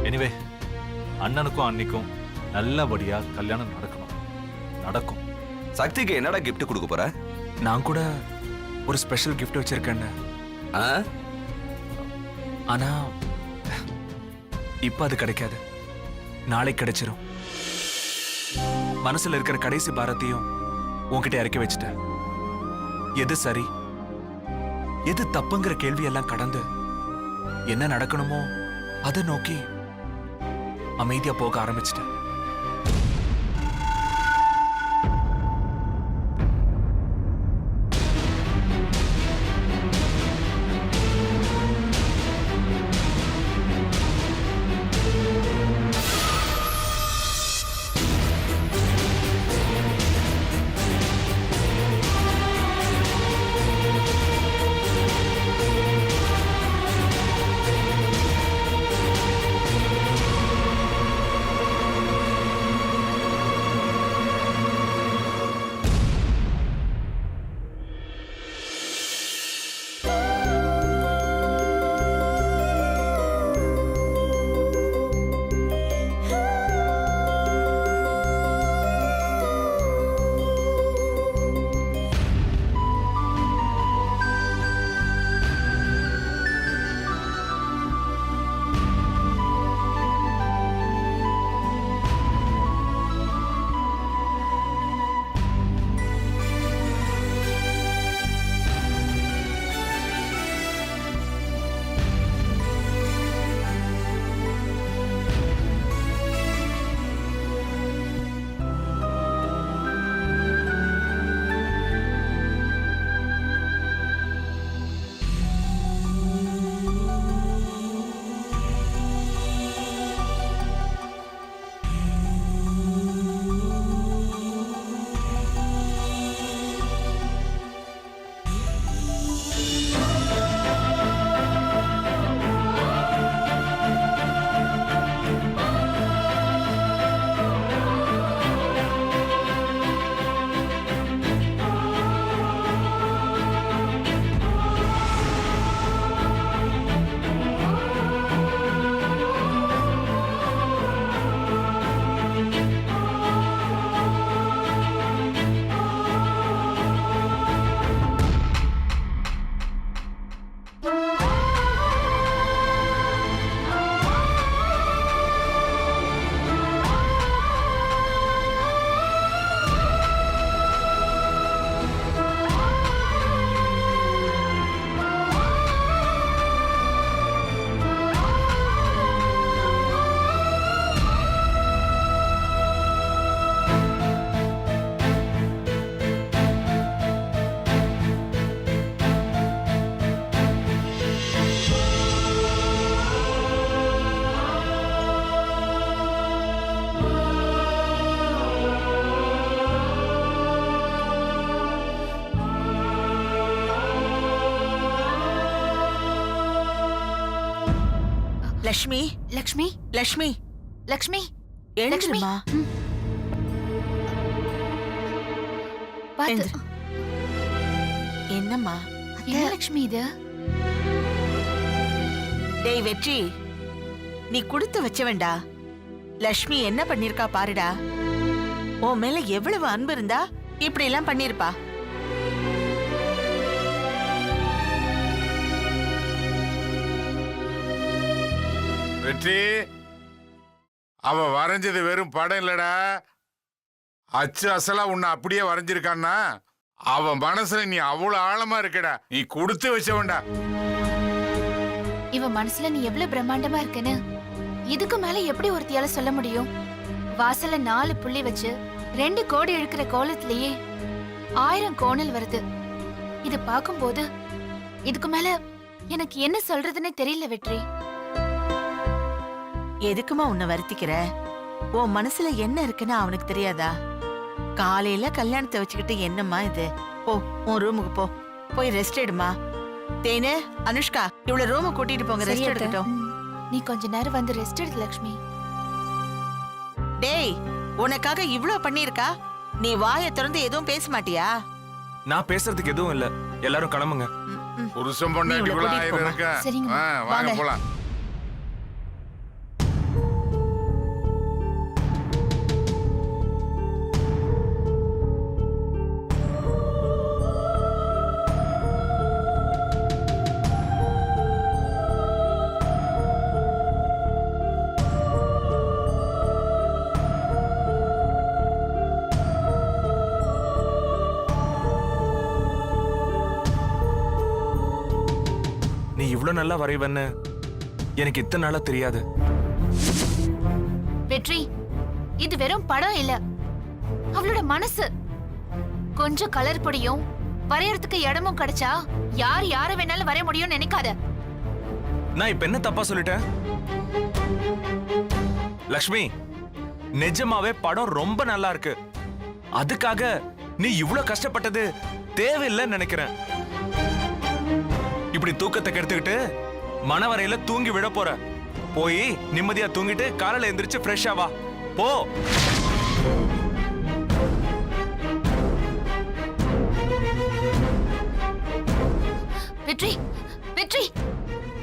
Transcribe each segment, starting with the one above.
Anyway அண்ணனுக்கும் அன்னிக்கும் நல்லபடியா கல்யாணம் நடக்கும். சக்திக்கு என்னடா கிஃப்ட் கொடுக்க போற? நான் கூட ஒரு ஸ்பெஷல் கிஃப்ட் வச்சிருக்கேன். ஆனா இப்ப அது கிடைக்காது, நாளைக்கு கிடைச்சிரும். மனசுல இருக்கிற கடைசி பாரத்தையும் உன்கிட்ட இறக்கி வச்சுட்டேன். எது சரி எது தப்புங்கிற கேள்வி எல்லாம் கடந்து என்ன நடக்கணுமோ அதை நோக்கி அமைதியா போக ஆரம்பிச்சிட்டேன். லக்ஷ்மி, லக்ஷ்மி, லக்ஷ்மி, லக்ஷ்மி, எழுந்துமா. பாத்து. என்னம்மா? என்ன லக்ஷ்மி இது? டேய் வெற்றி, நீ கொடுத்து வச்சவன்டா. லக்ஷ்மி என்ன பண்ணிருக்கா பாருடா. உன் மேல எவ்வளவு அன்பு இருந்தா இப்படி எல்லாம் பண்ணிருப்பா. வெற்றி, அவ வரைஞ்சது வெறும் படம் இல்லடா, அச்சு அசலா உன்னை அப்படியே வரைஞ்சிருக்கான்னா அவன் மனசுல நீ அவ்வளவு ஆழமா இருக்கடா. நீ கொடுத்து வச்சவன்டா. இவ மனசுல நீ எவ்வளவு பிரம்மாண்டமா இருக்குன்னு இதுக்கு மேல எப்படி ஒருத்தியால சொல்ல முடியும்? வாசல்ல 4 புள்ளி வச்சு 2 கோடி இழுக்கிற கோலத்திலேயே 1000 கோணல் வருது. இது பார்க்கும்போது இதுக்கு மேல எனக்கு என்ன சொல்றதுன்னு தெரியல வெற்றி. எதுக்குமா உன்னை வருத்திக்கிற? உன் மனசுல என்ன இருக்குன்னு அவனுக்கு தெரியாதா? காலையில கல்யாணத்தை வச்சுக்கிட்டு என்னம்மா இது? போ, உன் ரூமுக்கு போ, போய் ரெஸ்ட் எடுமா. தேனு, அனுஷ்கா, இவ்வளவு ரூம கூட்டிட்டு போங்க, ரெஸ்ட் எடுக்கட்டும். நீ கொஞ்ச நேரம் வந்து ரெஸ்ட் எடு லக்ஷ்மி. டேய், உனக்காக இவ்ளோ பண்ணிருக்கா, நீ வாயை திறந்து எதுவும் பேச மாட்டியா? நான் பேசுறதுக்கு எதுவும் இல்ல, எல்லாரும் கிளம்புங்க. புருஷன் பொண்டாட்டிக்குள்ள நீ இவளை ஆயிரம் கூட்டிட்டு இருக்க சரிங்க. வாங்க வாங்க. போலாம். நீ இவ்வளவு நல்லா வரைவன்னு எனக்கு இத்தனை நாளா தெரியாது. வெற்றி, இது வெறும் படம் இல்ல, அவளோட மனசு. கொஞ்சம் கலர் பொடியும் வரையறதுக்கு இடமும் கிடைச்சா யார் யார வேணாலும் வரைய முடியும்னு நினைக்காத. நான் இப்ப என்ன தப்பா சொல்லிட்டேன்? லக்ஷ்மி, நிஜமாவே படம் ரொம்ப நல்லா இருக்கு. அதுக்காக நீ இவ்வளவு கஷ்டப்பட்டது தேவையில்லைன்னு நினைக்கிறேன். இப்படி தூக்கத்தை கெடுத்துக்கிட்டு மனவரையில தூங்கி விட போற. போய் நிம்மதியா தூங்கிட்டு காலையில எந்திரிச்சு ஃப்ரெஷ்ஷா வா. போ. வெற்றி, வெற்றி,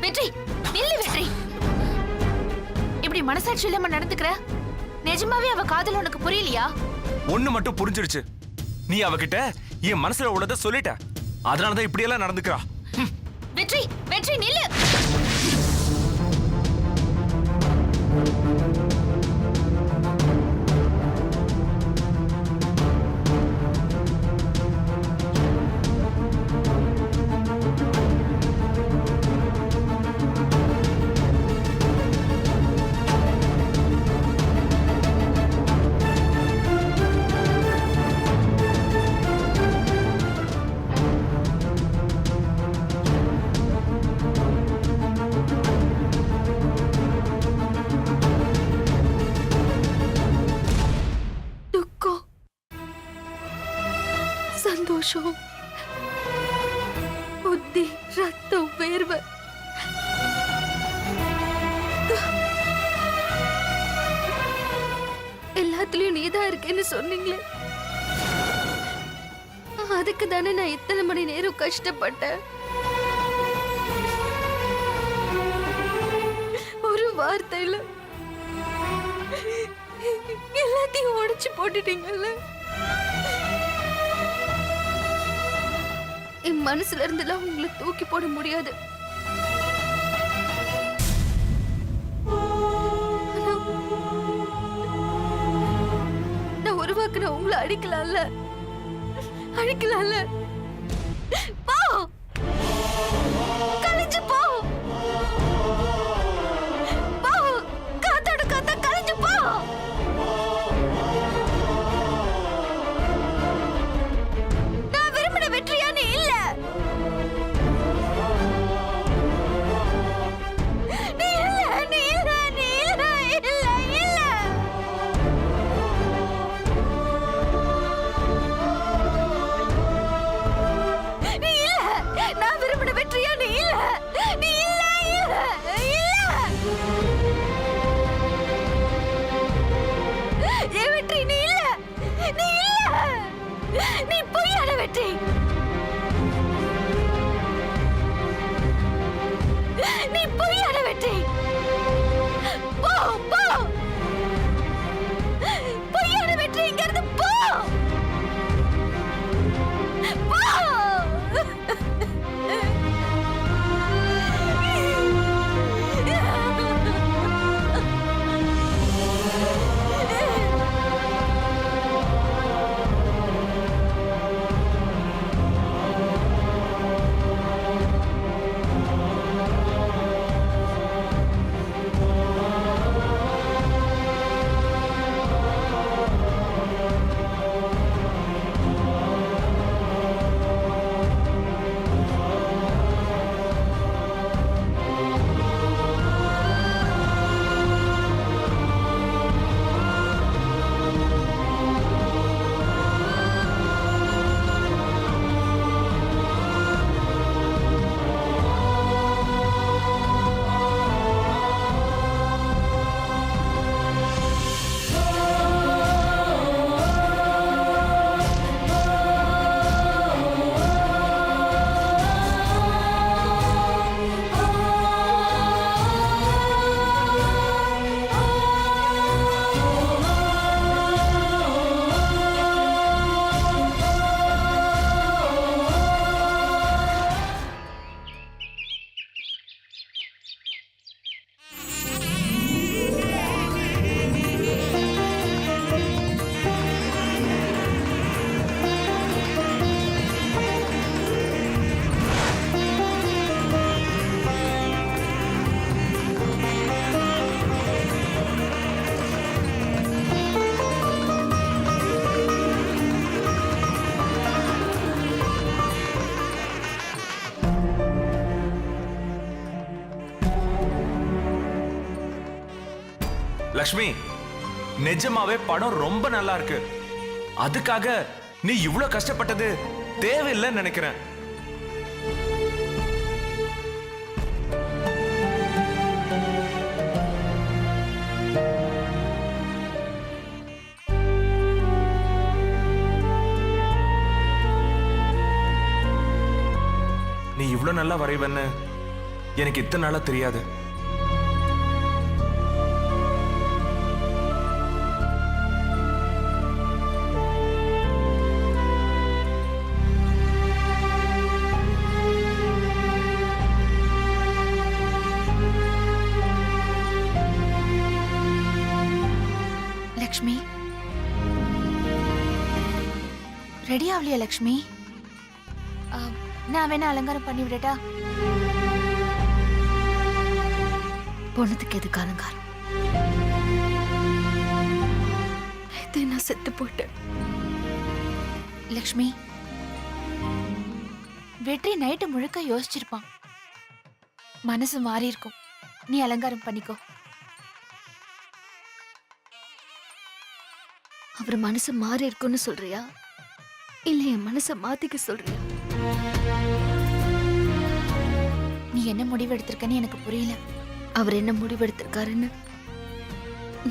வெற்றி, நில்லு வெற்றி. இப்படி மனசாட்சி இல்லாம நடந்துக்கிற? நிஜமாவே அவ காதல் உனக்கு புரியலையா? ஒண்ணு மட்டும் புரிஞ்சிருச்சு, நீ அவகிட்ட என் மனசுல உள்ளத சொல்லிட்ட. அதனாலதான் இப்படி எல்லாம் நடந்துக்கிறா. வெற்றி, வெற்றி, நில்லு. துக்கம், சந்தோஷம், புத்தி, ரத்தம், வேர்வை, எல்லாத்துலயும் நீதான் இருக்கேன்னு சொன்னீங்களே, அதுக்கு தானே நான் இத்தனை மணி நேரம் கஷ்டப்பட்டேன். ஒரு வார்த்தையில எல்லாத்தையும் உடைச்சு போட்டுட்டீங்கல்ல. என் மனசுல இருந்தெல்லாம் உங்களை தூக்கி போட முடியாது. ஆனா, நான் உருவாக்குன உங்களை அடிக்கலாம்ல, அழிக்கலாம்ல. போ, கலைஞ்சு போ, போ, காத்தோட காத்தா கலைஞ்சு போ. நான் விரும்பின வெற்றியானே இல்ல. நீ இல்ல, நீ இல்ல, நீ இல்ல, இல்ல, இல்ல. நீ இல்ல, நான் விரும்பின வெற்றியா நீ இல்ல. நீ இல்ல, இல்ல, இல்ல. ஏ வெற்றி, நீ இல்ல, நீ இல்ல. நீ பொய்யான வெற்றி. நீ பொய்யான வெற்றி. போ, போ. பொய்யான வெற்றி, இங்க இருந்து போ. போ. லக்ஷ்மி, நிஜமாவே படம் ரொம்ப நல்லா இருக்கு. அதுக்காக நீ இவ்ளோ கஷ்டப்பட்டது தேவையில்லைன்னு நினைக்கிறேன். நீ இவ்ளோ நல்லா வரைவன்னு எனக்கு இத்தனை நாளா தெரியாது. லக்ஷ்மி, ரெடி ஆகலையா லக்ஷ்மி? நான் வேணா அலங்காரம் பண்ணி விடட்டா? பொண்ணதுக்கு எதுக்கு அலங்காரம்? இதை நான் செத்து போட்டேன். லக்ஷ்மி, வெற்றி நைட்டு முழுக்க யோசிச்சிருப்பான். மனசு மாறி இருக்கும். நீ அலங்காரம் பண்ணிக்கோ. அவர் மனசு மாறி இருக்குன்னு சொல்றியா, இல்ல என் மனசை மாத்திக்க சொல்றியா? நீ என்ன முடிவு எடுத்திருக்கன்னு எனக்கு புரியல. அவர் என்ன முடிவெடுத்திருக்காருன்னு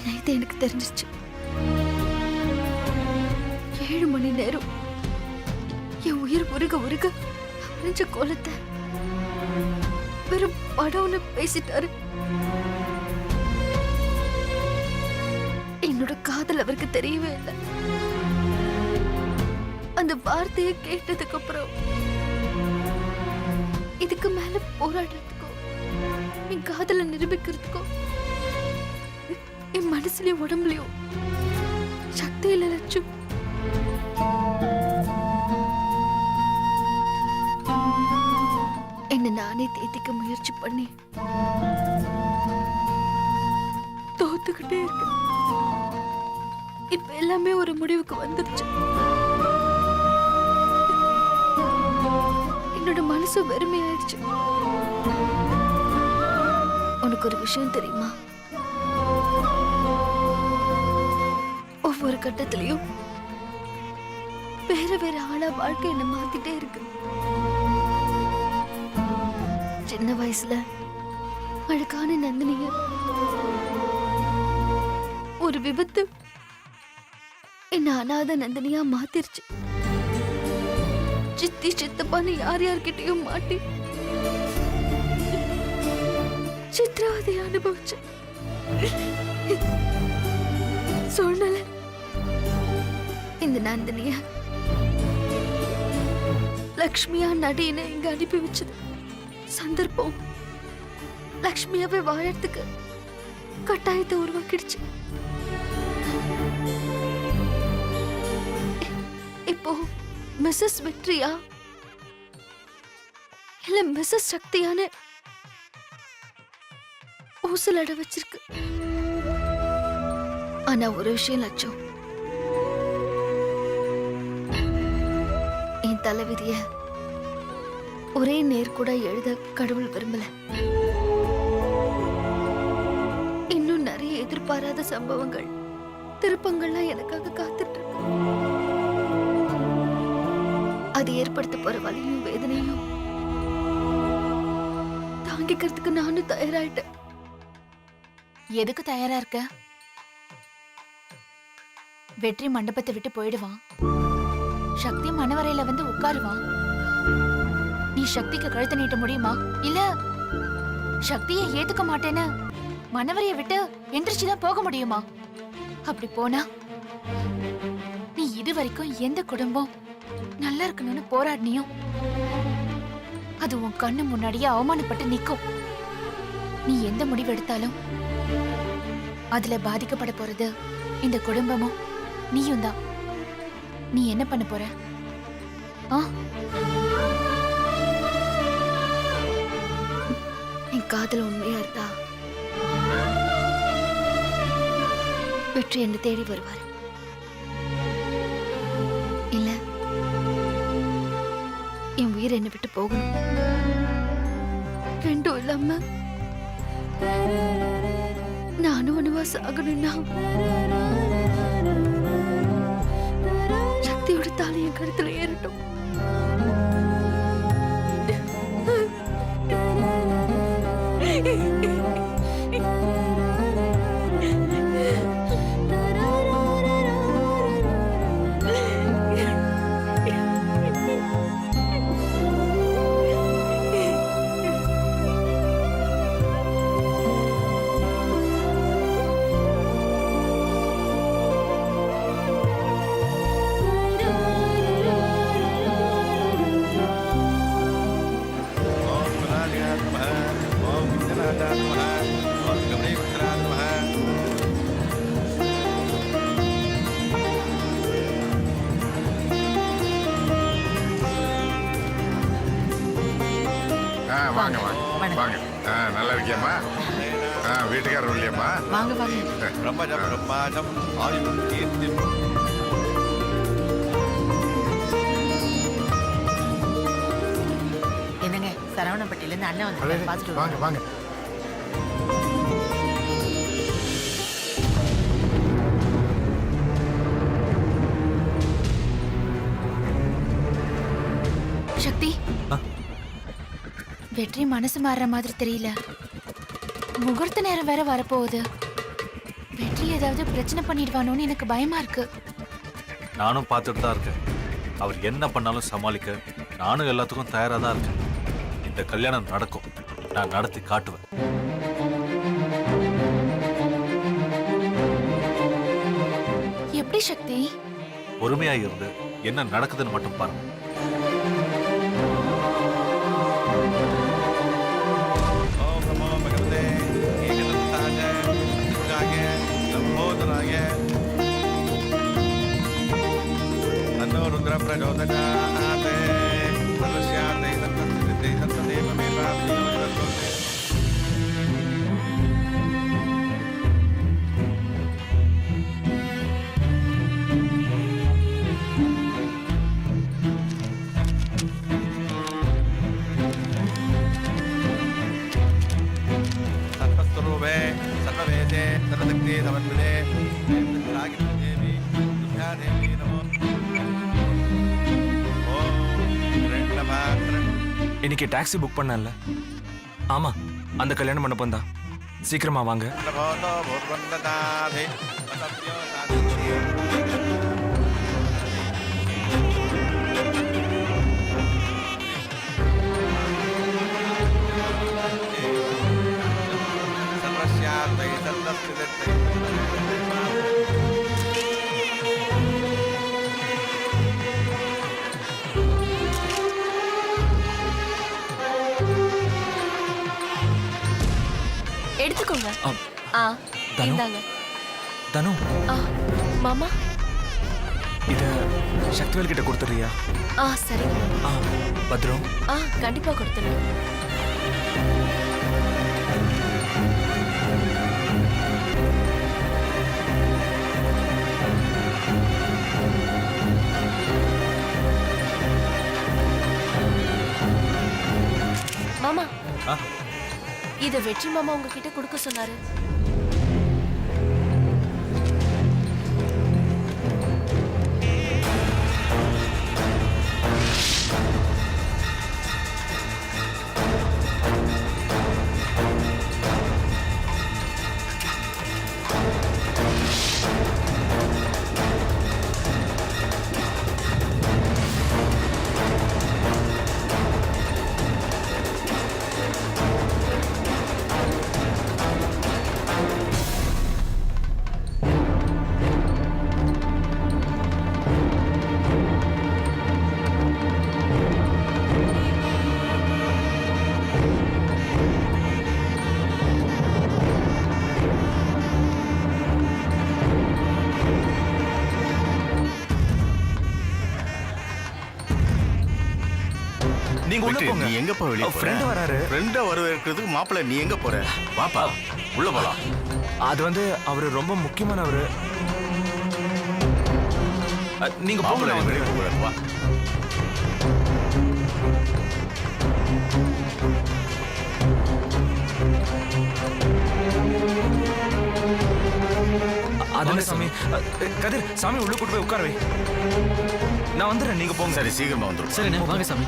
நேத்து எனக்கு தெரிஞ்சிச்சு. 7 மணி நேரம் என் உயிர் உருக உருக அரைஞ்ச கோலத்தை வெறும் படம்னு பேசிட்டாரு. என்னோட காதல் அவருக்கு தெரியவே இல்லை. அந்த வார்த்தையை கேட்டதுக்கு அப்புறம் இதுக்கு மேல போராடுறதுக்கோ என் காதலை நிரூபிக்கிறதுக்கோ என் மனசுலயும் உடம்புலயும் சக்தி இல்லை லட்சு. என்ன நானே தேத்திக்க முயற்சி பண்ணி தோத்துக்கிட்டே இருக்கேன். இப்ப எல்லாமே ஒரு முடிவுக்கு வந்துருச்சு. என்னோட மனசு வெறுமையாயிடுச்சு. உனக்கு ஒரு விஷயம் தெரியுமா? ஒவ்வொரு கட்டத்திலையும் வேற வேற ஆளா வாழ்க்கை என்ன மாத்திட்டே இருக்கு. சின்ன வயசுல அழகான நந்தினிய ஒரு விபத்து என்ன அனாத நந்தினியா மாத்திருச்சு. சித்தி சித்தப்பான்னு யார் யார்கிட்டயும் மாட்டி சித்திரவதை அனுபவிச்சு சூழ்நிலை இந்த நந்தினிய லக்ஷ்மியா நடின்னு இங்க அனுப்பி வச்சது. சந்தர்ப்பம் லக்ஷ்மியாவே வாழறதுக்கு கட்டாயத்தை உருவாக்கிடுச்சு. இப்போ மிஸ்ஸஸ் வெற்றியா இல்ல மிஸ்ஸஸ் சக்தியான்னு ஊசலட வச்சிருக்கு. ஆனா ஒரு விஷயம் லட்சம், என் தலைவிதிய ஒரே நேர்கூட எழுத கடவுள் விரும்பல. இன்னும் நிறைய எதிர்பாராத சம்பவங்கள் திருப்பங்கள்லாம் எனக்காக காத்துட்டு இருக்கு. அது ஏற்படுத்த போற வலியும் வேதனையும் தாங்கிக்கிறதுக்கு நானும் தயாராயிட்டேன். எதுக்கு தயாரா இருக்க? வெற்றி மண்டபத்தை விட்டு போயிடுவான். சக்தி மணவரையில வந்து உட்காருவான். நீ சக்திக்கு கழுத்தை நீட்ட முடியுமா? இல்ல சக்தியை ஏத்துக்க மாட்டேன்னு மணவரைய விட்டு எந்திரிச்சுதான் போக முடியுமா? அப்படி போனா நீ இதுவரைக்கும் எந்த குடும்பம் நல்லா இருக்கணும்னு போராடினியோ அது உன் கண்ணு முன்னாடியே அவமானப்பட்டு நிக்கும். நீ எந்த முடிவு எடுத்தாலும் அதுல பாதிக்கப்பட போறது இந்த குடும்பமும் நீயும் தான். நீ என்ன பண்ண போற? என் காதல் உண்மையா இருந்தா வெற்றி என்ன தேடி வருவார். இல்ல என் உயிர் என்னை விட்டு போகணும். ரெண்டும் இல்லாம நானும் வனவாசம் ஆகணும்னா சக்தியோட தாலி என் கழுத்துல ஏறட்டும். வாங்க வாங்க வாங்க. நல்லா இருக்கியாம்மா? வீட்டுக்காரர் இல்லையாம்மா? வாங்க வாங்க. பிரம்மஜம் பிரம்மாஜம் ஆயுள் கீர்த்தி. என்னங்க சரவணப்பட்டியில இருந்து அண்ணன் வந்து பாத்துட்டு வாங்க வாங்க. சக்தி, வெற்றி மனசு மாறுற மாதிரி தெரியல. முகூர்த்த நேரம் வேற வரப்போகுது. வெற்றி ஏதாவது பிரச்சனை பண்ணிடுவானோன்னு எனக்கு பயமா இருக்கு. நானும் பார்த்துட்டு தான் இருக்கேன். அவர் என்ன பண்ணாலும் சமாளிக்க நானும் எல்லாத்துக்கும் தயாரா தான் இருக்கேன். இந்த கல்யாணம் நடக்கும். நான் நடத்தி காட்டுவேன். எப்படி சக்தி? பொறுமையா இருந்து என்ன நடக்குதுன்னு மட்டும் பாருங்க. ஓம் நமோ பகவதே ஏகதந்தாய அத்புதாய லம்போதராய தன்னோ ருத்ர பிரச்சோதயாத் பரஸ்யாதே தத்தசித்தே தத்ததேவ மே பாவியோதே. सर्वस्वरूपे सर्ववेदे सर्वशक्ति समन्विते देवी दुर्गा देवी नमो. ओम ऋण्डभाद्रं இன்னைக்கு டாக்ஸி புக் பண்ணல. ஆமா, அந்த கல்யாண மண்டபம் தான். சீக்கிரமா வாங்க. नभोतो भूर्वन्ददाधि वसव्यो नादित्यो. सर्वस्यार्थे सर्वस्थिते. எடுத்துக்கோங்க. ஆ, தனு? இந்தாங்க. தனு, ஆ, மாமா. இத சக்திவேல் கிட்ட கொடுத்துறியா? ஆ, சரிங்க. பத்ரம். ஆ, கண்டிப்பா கொடுத்துருங்க. மாமா, ஆ? இத வெற்றி மாமா உங்ககிட்ட கொடுக்க சொன்னாரு. நீங்க உள்ள போங்க. நீ எங்க போற? வெளிய போற? ஃப்ரெண்ட் வராரு. ஃப்ரெண்ட வரவேற்கிறதுக்கு மாப்பிள்ளை நீ எங்க போற? வாப்பா உள்ள போலாம். அது வந்து அவரு ரொம்ப முக்கியமானவரு. நீங்க போங்க. மாப்பிள்ளை நான் வெளிய வந்துடுறேன். போற. வா. வாங்க சாமி. கதிர், சாமி உள்ள கூட்டு போய் உட்கார வை. நான் வந்துடுறேன், நீங்க போங்க. சரி, சீக்கிரமா வந்துடும். சரிண்ணே வாங்க சாமி.